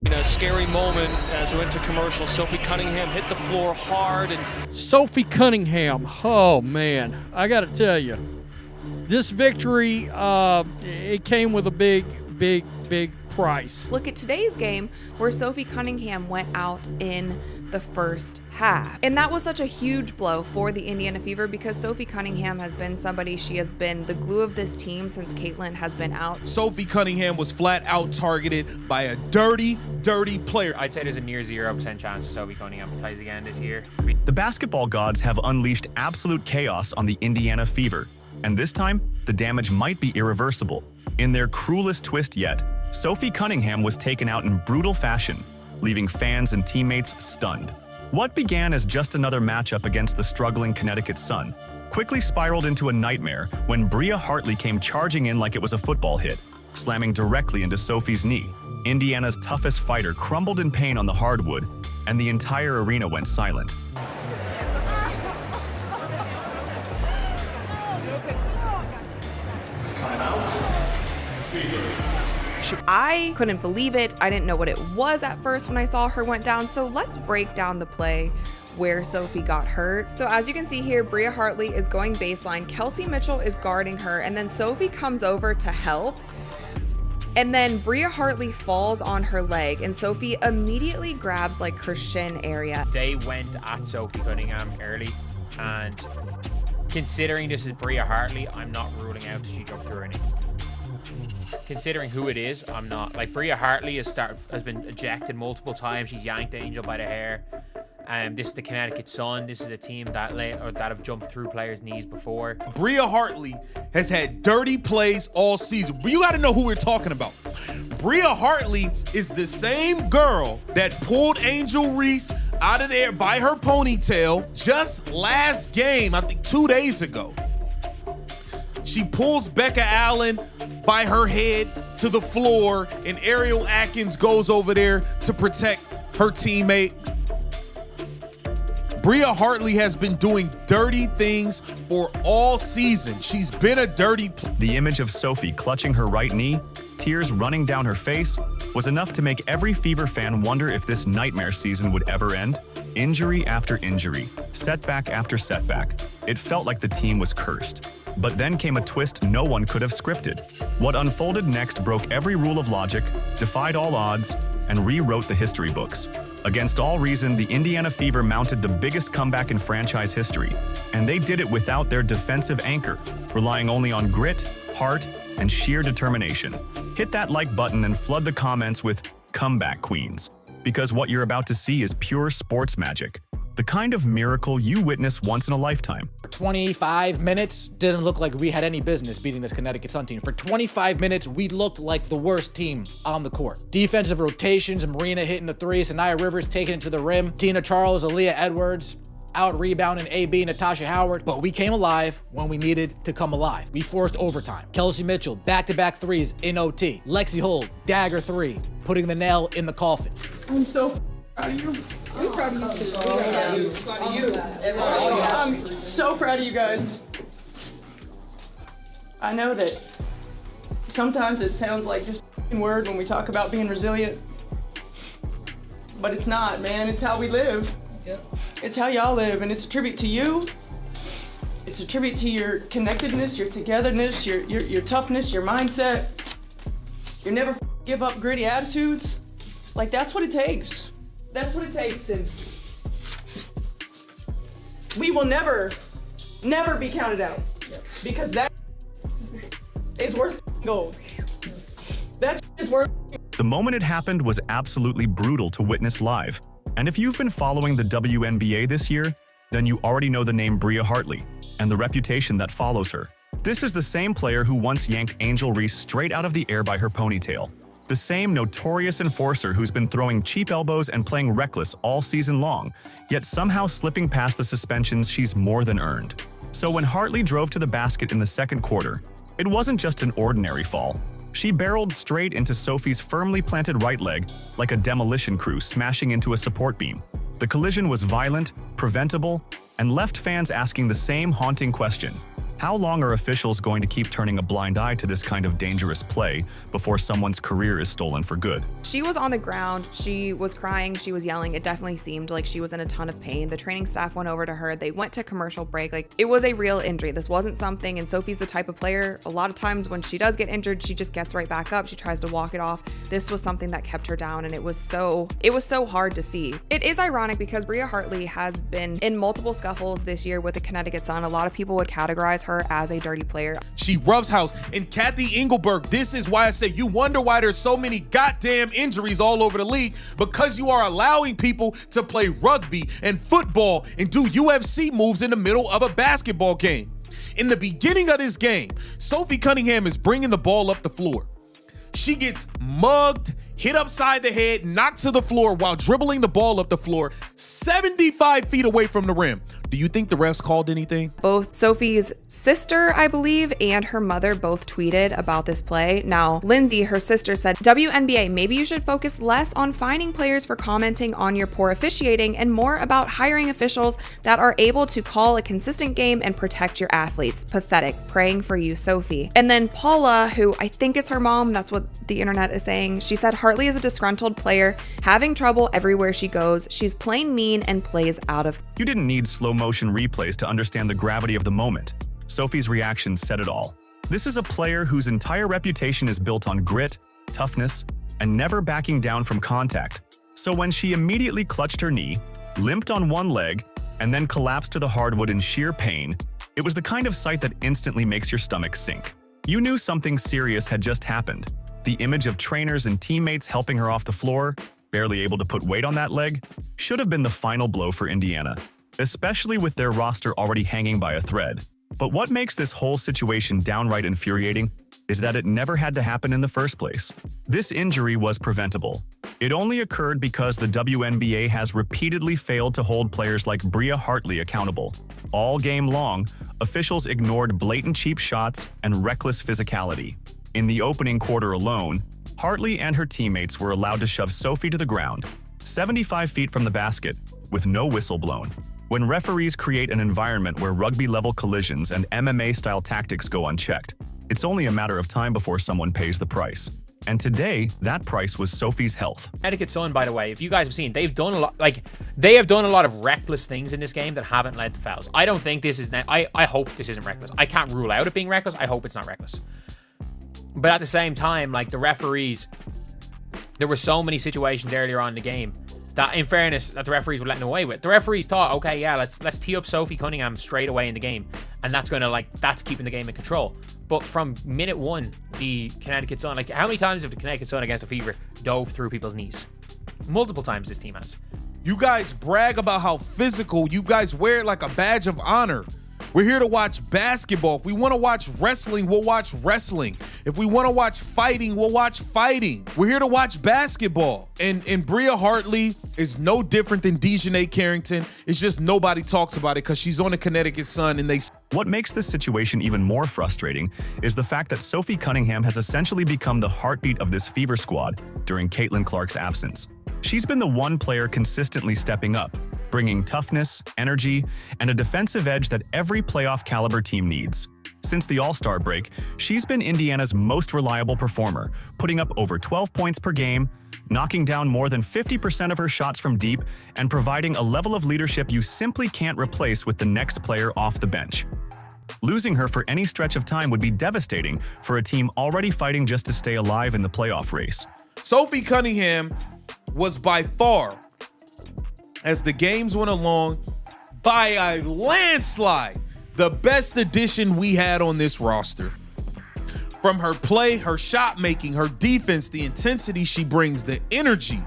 In a scary moment as we went to commercial, Sophie Cunningham hit the floor hard. And Sophie Cunningham, oh man, I got to tell you, this victory, it came with a big price. Look at today's game where Sophie Cunningham went out in the first half. And that was such a huge blow for the Indiana Fever because Sophie Cunningham has been somebody, she has been the glue of this team since Caitlin has been out. Sophie Cunningham was flat out targeted by a dirty player. I'd say there's a near 0% chance that Sophie Cunningham plays again this year. The basketball gods have unleashed absolute chaos on the Indiana Fever, and this time, the damage might be irreversible. In their cruelest twist yet, Sophie Cunningham was taken out in brutal fashion, leaving fans and teammates stunned. What began as just another matchup against the struggling Connecticut Sun quickly spiraled into a nightmare when Bria Hartley came charging in like it was a football hit, slamming directly into Sophie's knee. Indiana's toughest fighter crumbled in pain on the hardwood, and the entire arena went silent. I couldn't believe it. I didn't know what it was at first when I saw her went down. So let's break down the play where Sophie got hurt. So as you can see here, Bria Hartley is going baseline. Kelsey Mitchell is guarding her, and then Sophie comes over to help. And then Bria Hartley falls on her leg, and Sophie immediately grabs like her shin area. They went at Sophie Cunningham early, and considering this is Bria Hartley, I'm not ruling out that she jumped through her knee. Considering who it is, I'm not. Like, Bria Hartley has been ejected multiple times. She's yanked Angel by the hair. This is the Connecticut Sun. This is a team that have jumped through players' knees before. Bria Hartley has had dirty plays all season. You got to know who we're talking about. Bria Hartley is the same girl that pulled Angel Reese out of there by her ponytail just last game, I think 2 days ago. She pulls Becca Allen by her head to the floor, and Ariel Atkins goes over there to protect her teammate. Bria Hartley has been doing dirty things for all season. She's been a dirty player. The image of Sophie clutching her right knee, tears running down her face, was enough to make every Fever fan wonder if this nightmare season would ever end. Injury after injury, setback after setback. It felt like the team was cursed. But then came a twist no one could have scripted. What unfolded next broke every rule of logic, defied all odds, and rewrote the history books. Against all reason, the Indiana Fever mounted the biggest comeback in franchise history, and they did it without their defensive anchor, relying only on grit, heart, and sheer determination. Hit that like button and flood the comments with "Comeback Queens," because what you're about to see is pure sports magic. The kind of miracle you witness once in a lifetime. For 25 minutes, didn't look like we had any business beating this Connecticut Sun team. For 25 minutes, we looked like the worst team on the court. Defensive rotations, Marina hitting the three, Sanaya Rivers taking it to the rim, Tina Charles, Aaliyah Edwards, out rebounding AB, Natasha Howard, but we came alive when we needed to come alive. We forced overtime. Kelsey Mitchell, back-to-back threes in OT. Lexi Holt, dagger three, putting the nail in the coffin. I'm so proud of you. We're proud of you too. I'm proud of you. I'm so proud of you guys. I know that sometimes it sounds like just a word when we talk about being resilient, but it's not, man. It's how we live. Yep. It's how y'all live, and it's a tribute to you. It's a tribute to your connectedness, your togetherness, your toughness, your mindset. You never give up gritty attitudes. Like, that's what it takes. That's what it takes, and we will never be counted out, because that is worth gold. That is worth. The moment it happened was absolutely brutal to witness live. And if you've been following the Wnba this year, then you already know the name Bria Hartley and the reputation that follows her. This is the same player who once yanked Angel Reese straight out of the air by her ponytail. The same notorious enforcer who's been throwing cheap elbows and playing reckless all season long, yet somehow slipping past the suspensions she's more than earned. So when Hartley drove to the basket in the second quarter, it wasn't just an ordinary fall. She barreled straight into Sophie's firmly planted right leg like a demolition crew smashing into a support beam. The collision was violent, preventable, and left fans asking the same haunting question: How long are officials going to keep turning a blind eye to this kind of dangerous play before someone's career is stolen for good? She was on the ground. She was crying. She was yelling. It definitely seemed like she was in a ton of pain. The training staff went over to her. They went to commercial break. Like, it was a real injury. This wasn't something, and Sophie's the type of player, a lot of times when she does get injured, she just gets right back up. She tries to walk it off. This was something that kept her down, and it was so hard to see. It is ironic because Bria Hartley has been in multiple scuffles this year with the Connecticut Sun. A lot of people would categorize her as a dirty player. She roughs house. And Kathy Engelberg, this is why I say you wonder why there's so many goddamn injuries all over the league, because you are allowing people to play rugby and football and do UFC moves in the middle of a basketball game. In the beginning of this game, Sophie Cunningham is bringing the ball up the floor. She gets mugged, hit upside the head, knocked to the floor while dribbling the ball up the floor 75 feet away from the rim. Do you think the refs called anything? Both Sophie's sister, I believe, and her mother both tweeted about this play. Now, Lindsay, her sister, said, WNBA, maybe you should focus less on fining players for commenting on your poor officiating and more about hiring officials that are able to call a consistent game and protect your athletes. Pathetic. Praying for you, Sophie. And then Paula, who I think is her mom, that's what the internet is saying, she said, Hartley is a disgruntled player, having trouble everywhere she goes. She's plain mean and plays out of. You didn't need slow motion replays to understand the gravity of the moment. Sophie's reaction said it all. This is a player whose entire reputation is built on grit, toughness, and never backing down from contact. So when she immediately clutched her knee, limped on one leg, and then collapsed to the hardwood in sheer pain, it was the kind of sight that instantly makes your stomach sink. You knew something serious had just happened. The image of trainers and teammates helping her off the floor, barely able to put weight on that leg, should have been the final blow for Indiana, especially with their roster already hanging by a thread. But what makes this whole situation downright infuriating is that it never had to happen in the first place. This injury was preventable. It only occurred because the WNBA has repeatedly failed to hold players like Bria Hartley accountable. All game long, officials ignored blatant cheap shots and reckless physicality. In the opening quarter alone, Hartley and her teammates were allowed to shove Sophie to the ground, 75 feet from the basket, with no whistle blown. When referees create an environment where rugby-level collisions and MMA-style tactics go unchecked, it's only a matter of time before someone pays the price. And today, that price was Sophie's health. Connecticut Sun, by the way, if you guys have seen, they have done a lot of reckless things in this game that haven't led to fouls. I don't think this is, I hope this isn't reckless. I can't rule out it being reckless. I hope it's not reckless. But at the same time, like, the referees, there were so many situations earlier on in the game that, in fairness, that the referees were letting away with. The referees thought, okay, yeah, let's tee up Sophie Cunningham straight away in the game, and that's keeping the game in control. But from minute one, the Connecticut Sun, like, how many times have the Connecticut Sun against the Fever dove through people's knees? Multiple times this team has. You guys brag about how physical. You guys wear it like a badge of honor. We're here to watch basketball. If we want to watch wrestling, we'll watch wrestling. If we want to watch fighting, we'll watch fighting. We're here to watch basketball. And Bria Hartley is no different than Dejanay Carrington. It's just nobody talks about it because she's on the Connecticut Sun and they... What makes this situation even more frustrating is the fact that Sophie Cunningham has essentially become the heartbeat of this Fever squad during Caitlin Clark's absence. She's been the one player consistently stepping up, bringing toughness, energy, and a defensive edge that every playoff caliber team needs. Since the All-Star break, she's been Indiana's most reliable performer, putting up over 12 points per game, knocking down more than 50% of her shots from deep, and providing a level of leadership you simply can't replace with the next player off the bench. Losing her for any stretch of time would be devastating for a team already fighting just to stay alive in the playoff race. Sophie Cunningham was by far, as the games went along, by a landslide, the best addition we had on this roster. From her play, her shot making, her defense, the intensity she brings, the energy,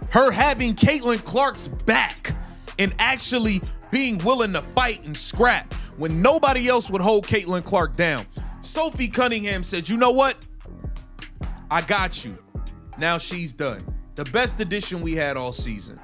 her having Caitlin Clark's back and actually being willing to fight and scrap when nobody else would hold Caitlin Clark down. Sophie Cunningham said, you know what? I got you. Now she's done. The best addition we had all season.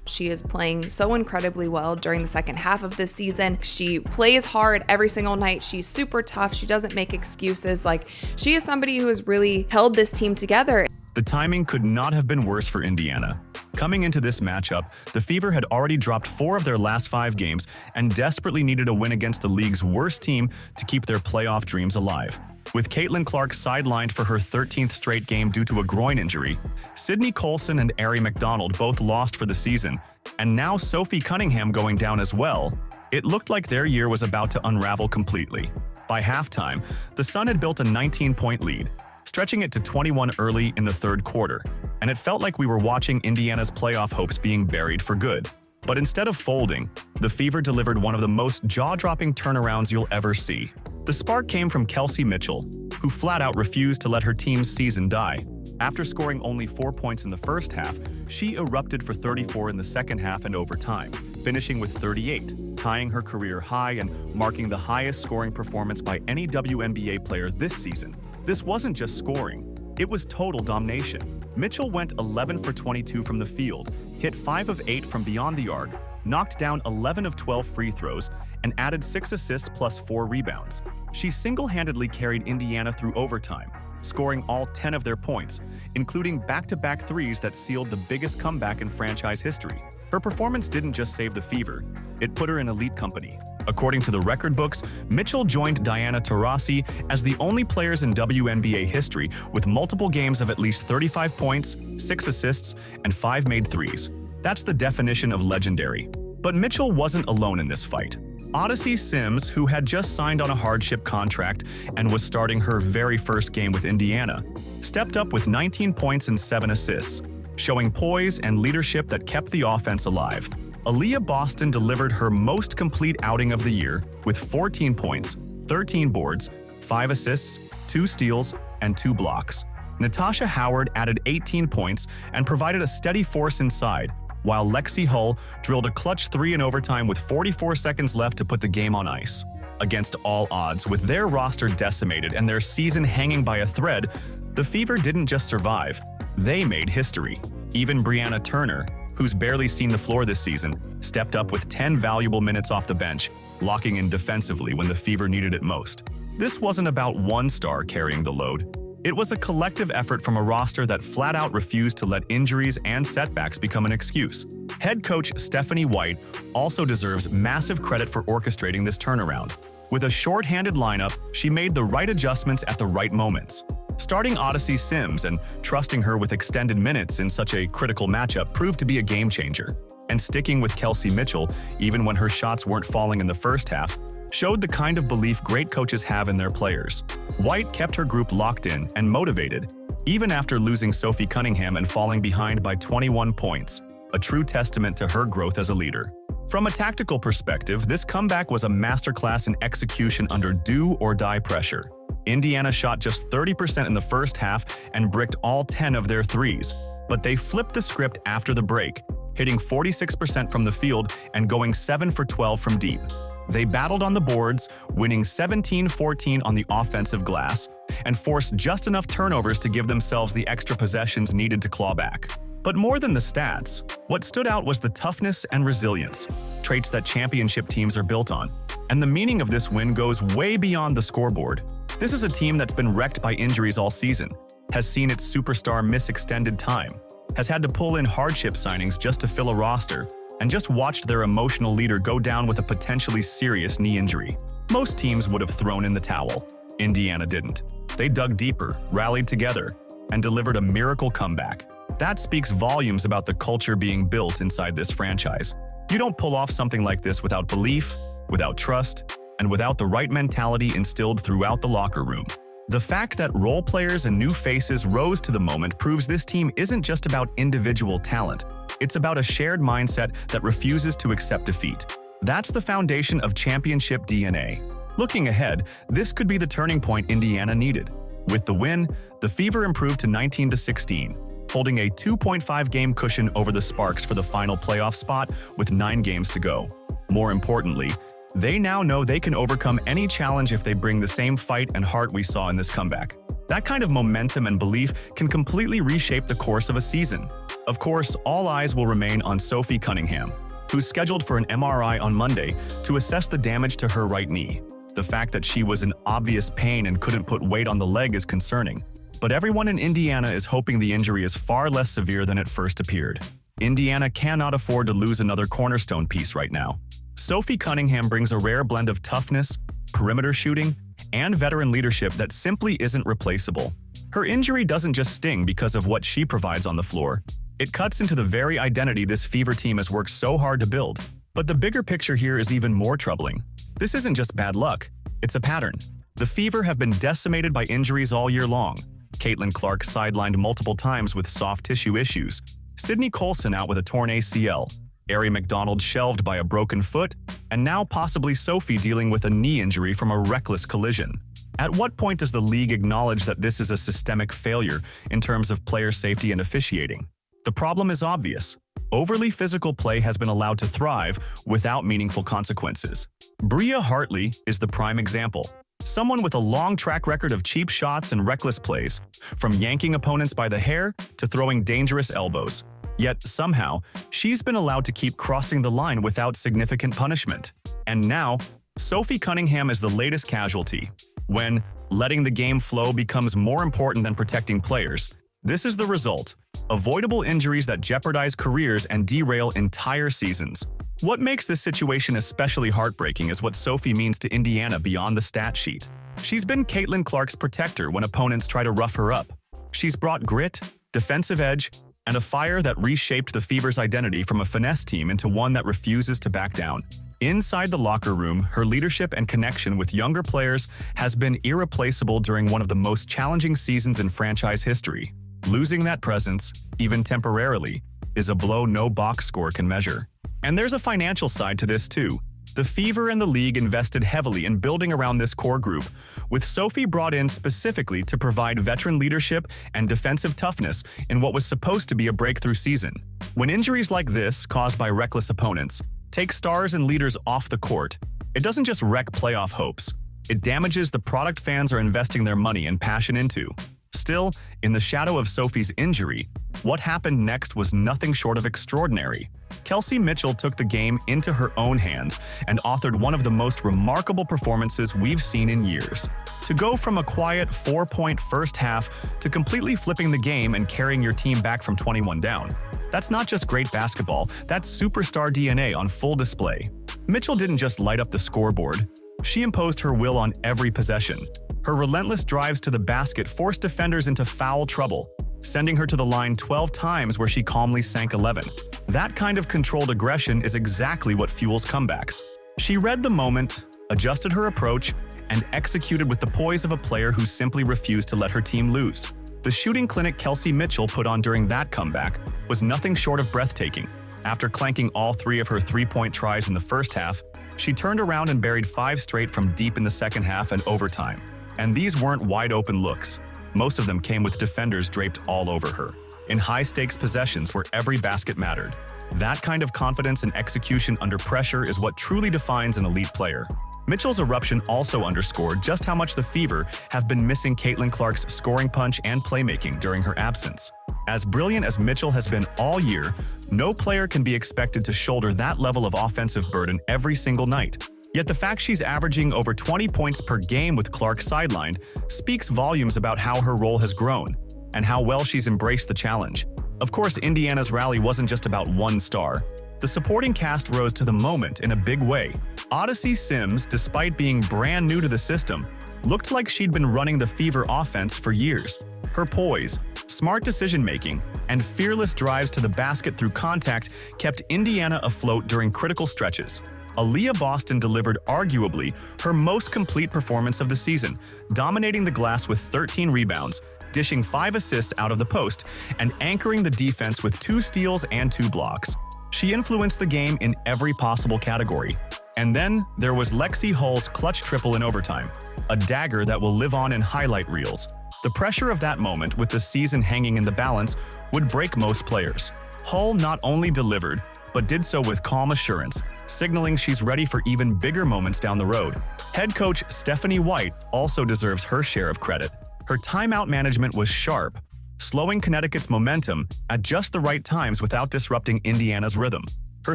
She is playing so incredibly well during the second half of this season. She plays hard every single night. She's super tough. She doesn't make excuses. Like, she is somebody who has really held this team together. The timing could not have been worse for Indiana. Coming into this matchup, the Fever had already dropped 4 of their last 5 games and desperately needed a win against the league's worst team to keep their playoff dreams alive. With Caitlin Clark sidelined for her 13th straight game due to a groin injury, Sydney Colson and Aari McDonald both lost for the season, and now Sophie Cunningham going down as well, it looked like their year was about to unravel completely. By halftime, the Sun had built a 19-point lead, stretching it to 21 early in the third quarter, and it felt like we were watching Indiana's playoff hopes being buried for good. But instead of folding, the Fever delivered one of the most jaw-dropping turnarounds you'll ever see. The spark came from Kelsey Mitchell, who flat-out refused to let her team's season die. After scoring only 4 points in the first half, she erupted for 34 in the second half and overtime, finishing with 38, tying her career high and marking the highest scoring performance by any WNBA player this season. This wasn't just scoring, it was total domination. Mitchell went 11 for 22 from the field, hit 5 of 8 from beyond the arc, knocked down 11 of 12 free throws, and added 6 assists plus 4 rebounds. She single-handedly carried Indiana through overtime, scoring all 10 of their points, including back-to-back threes that sealed the biggest comeback in franchise history. Her performance didn't just save the Fever, it put her in elite company. According to the record books, Mitchell joined Diana Taurasi as the only players in WNBA history with multiple games of at least 35 points, 6 assists, and 5 made threes. That's the definition of legendary. But Mitchell wasn't alone in this fight. Odyssey Sims, who had just signed on a hardship contract and was starting her very first game with Indiana, stepped up with 19 points and 7 assists, showing poise and leadership that kept the offense alive. Aaliyah Boston delivered her most complete outing of the year with 14 points, 13 boards, 5 assists, 2 steals, and 2 blocks. Natasha Howard added 18 points and provided a steady force inside, while Lexi Hull drilled a clutch 3 in overtime with 44 seconds left to put the game on ice. Against all odds, with their roster decimated and their season hanging by a thread, the Fever didn't just survive, they made history. Even Brianna Turner, who's barely seen the floor this season, stepped up with 10 valuable minutes off the bench, locking in defensively when the Fever needed it most. This wasn't about one star carrying the load. It was a collective effort from a roster that flat-out refused to let injuries and setbacks become an excuse. Head coach Stephanie White also deserves massive credit for orchestrating this turnaround. With a short-handed lineup, she made the right adjustments at the right moments. Starting Odyssey Sims and trusting her with extended minutes in such a critical matchup proved to be a game-changer. And sticking with Kelsey Mitchell, even when her shots weren't falling in the first half, showed the kind of belief great coaches have in their players. White kept her group locked in and motivated, even after losing Sophie Cunningham and falling behind by 21 points, a true testament to her growth as a leader. From a tactical perspective, this comeback was a masterclass in execution under do-or-die pressure. Indiana shot just 30% in the first half and bricked all 10 of their threes, but they flipped the script after the break, hitting 46% from the field and going 7 for 12 from deep. They battled on the boards, winning 17-14 on the offensive glass, and forced just enough turnovers to give themselves the extra possessions needed to claw back. But more than the stats, what stood out was the toughness and resilience, traits that championship teams are built on. And the meaning of this win goes way beyond the scoreboard. This is a team that's been wrecked by injuries all season, has seen its superstar miss extended time, has had to pull in hardship signings just to fill a roster, and just watched their emotional leader go down with a potentially serious knee injury. Most teams would have thrown in the towel. Indiana didn't. They dug deeper, rallied together, and delivered a miracle comeback. That speaks volumes about the culture being built inside this franchise. You don't pull off something like this without belief, without trust, and without the right mentality instilled throughout the locker room. The fact that role players and new faces rose to the moment proves this team isn't just about individual talent. It's about a shared mindset that refuses to accept defeat. That's the foundation of championship DNA. Looking ahead, this could be the turning point Indiana needed. With the win, the Fever improved to 19-16, holding a 2.5-game cushion over the Sparks for the final playoff spot with 9 games to go. More importantly, they now know they can overcome any challenge if they bring the same fight and heart we saw in this comeback. That kind of momentum and belief can completely reshape the course of a season. Of course, all eyes will remain on Sophie Cunningham, who's scheduled for an MRI on Monday to assess the damage to her right knee. The fact that she was in obvious pain and couldn't put weight on the leg is concerning, but everyone in Indiana is hoping the injury is far less severe than it first appeared. Indiana cannot afford to lose another cornerstone piece right now. Sophie Cunningham brings a rare blend of toughness, perimeter shooting, and veteran leadership that simply isn't replaceable. Her injury doesn't just sting because of what she provides on the floor. It cuts into the very identity this Fever team has worked so hard to build. But the bigger picture here is even more troubling. This isn't just bad luck, it's a pattern. The Fever have been decimated by injuries all year long. Caitlin Clark sidelined multiple times with soft tissue issues, Sydney Colson out with a torn ACL, Ari McDonald shelved by a broken foot, and now possibly Sophie dealing with a knee injury from a reckless collision. At what point does the league acknowledge that this is a systemic failure in terms of player safety and officiating? The problem is obvious. Overly physical play has been allowed to thrive without meaningful consequences. Bria Hartley is the prime example. Someone with a long track record of cheap shots and reckless plays, from yanking opponents by the hair to throwing dangerous elbows. Yet somehow, she's been allowed to keep crossing the line without significant punishment. And now, Sophie Cunningham is the latest casualty. When letting the game flow becomes more important than protecting players, this is the result: avoidable injuries that jeopardize careers and derail entire seasons. What makes this situation especially heartbreaking is what Sophie means to Indiana beyond the stat sheet. She's been Caitlin Clark's protector when opponents try to rough her up. She's brought grit, defensive edge, and a fire that reshaped the Fever's identity from a finesse team into one that refuses to back down. Inside the locker room, her leadership and connection with younger players has been irreplaceable during one of the most challenging seasons in franchise history. Losing that presence, even temporarily, is a blow no box score can measure. And there's a financial side to this too. The Fever and the league invested heavily in building around this core group, with Sophie brought in specifically to provide veteran leadership and defensive toughness in what was supposed to be a breakthrough season. When injuries like this, caused by reckless opponents, take stars and leaders off the court, it doesn't just wreck playoff hopes. It damages the product fans are investing their money and passion into. Still, in the shadow of Sophie's injury, what happened next was nothing short of extraordinary. Kelsey Mitchell took the game into her own hands and authored one of the most remarkable performances we've seen in years. To go from a quiet 4-point first half to completely flipping the game and carrying your team back from 21 down. That's not just great basketball, that's superstar DNA on full display. Mitchell didn't just light up the scoreboard. She imposed her will on every possession. Her relentless drives to the basket forced defenders into foul trouble, sending her to the line 12 times where she calmly sank 11. That kind of controlled aggression is exactly what fuels comebacks. She read the moment, adjusted her approach, and executed with the poise of a player who simply refused to let her team lose. The shooting clinic Kelsey Mitchell put on during that comeback was nothing short of breathtaking. After clanking all 3 of her 3-point tries in the first half, she turned around and buried 5 straight from deep in the second half and overtime. And these weren't wide-open looks. Most of them came with defenders draped all over her, in high-stakes possessions where every basket mattered. That kind of confidence and execution under pressure is what truly defines an elite player. Mitchell's eruption also underscored just how much the Fever have been missing Caitlin Clark's scoring punch and playmaking during her absence. As brilliant as Mitchell has been all year, no player can be expected to shoulder that level of offensive burden every single night. Yet the fact she's averaging over 20 points per game with Clark sidelined speaks volumes about how her role has grown and how well she's embraced the challenge. Of course, Indiana's rally wasn't just about one star. The supporting cast rose to the moment in a big way. Odyssey Sims, despite being brand new to the system, looked like she'd been running the Fever offense for years. Her poise, smart decision-making, and fearless drives to the basket through contact kept Indiana afloat during critical stretches. Aaliyah Boston delivered arguably her most complete performance of the season, dominating the glass with 13 rebounds, dishing 5 assists out of the post, and anchoring the defense with 2 steals and 2 blocks. She influenced the game in every possible category. And then there was Lexi Hull's clutch triple in overtime, a dagger that will live on in highlight reels. The pressure of that moment, with the season hanging in the balance, would break most players. Hull not only delivered, but did so with calm assurance, signaling she's ready for even bigger moments down the road. Head coach Stephanie White also deserves her share of credit. Her timeout management was sharp, slowing Connecticut's momentum at just the right times without disrupting Indiana's rhythm. Her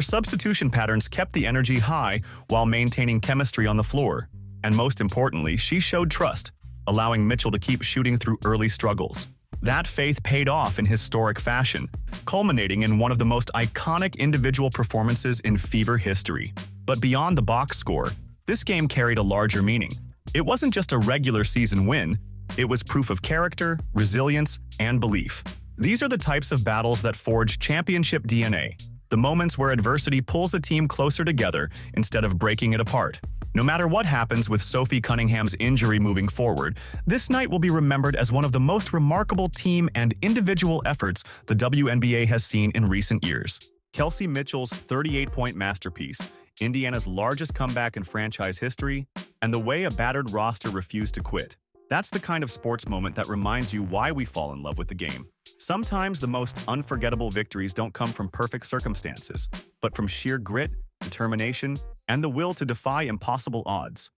substitution patterns kept the energy high while maintaining chemistry on the floor. And most importantly, she showed trust, allowing Mitchell to keep shooting through early struggles. That faith paid off in historic fashion, culminating in one of the most iconic individual performances in Fever history. But beyond the box score, this game carried a larger meaning. It wasn't just a regular season win, it was proof of character, resilience, and belief. These are the types of battles that forge championship DNA, the moments where adversity pulls a team closer together instead of breaking it apart. No matter what happens with Sophie Cunningham's injury moving forward, this night will be remembered as one of the most remarkable team and individual efforts the WNBA has seen in recent years. Kelsey Mitchell's 38-point masterpiece, Indiana's largest comeback in franchise history, and the way a battered roster refused to quit. That's the kind of sports moment that reminds you why we fall in love with the game. Sometimes the most unforgettable victories don't come from perfect circumstances, but from sheer grit, determination, and the will to defy impossible odds.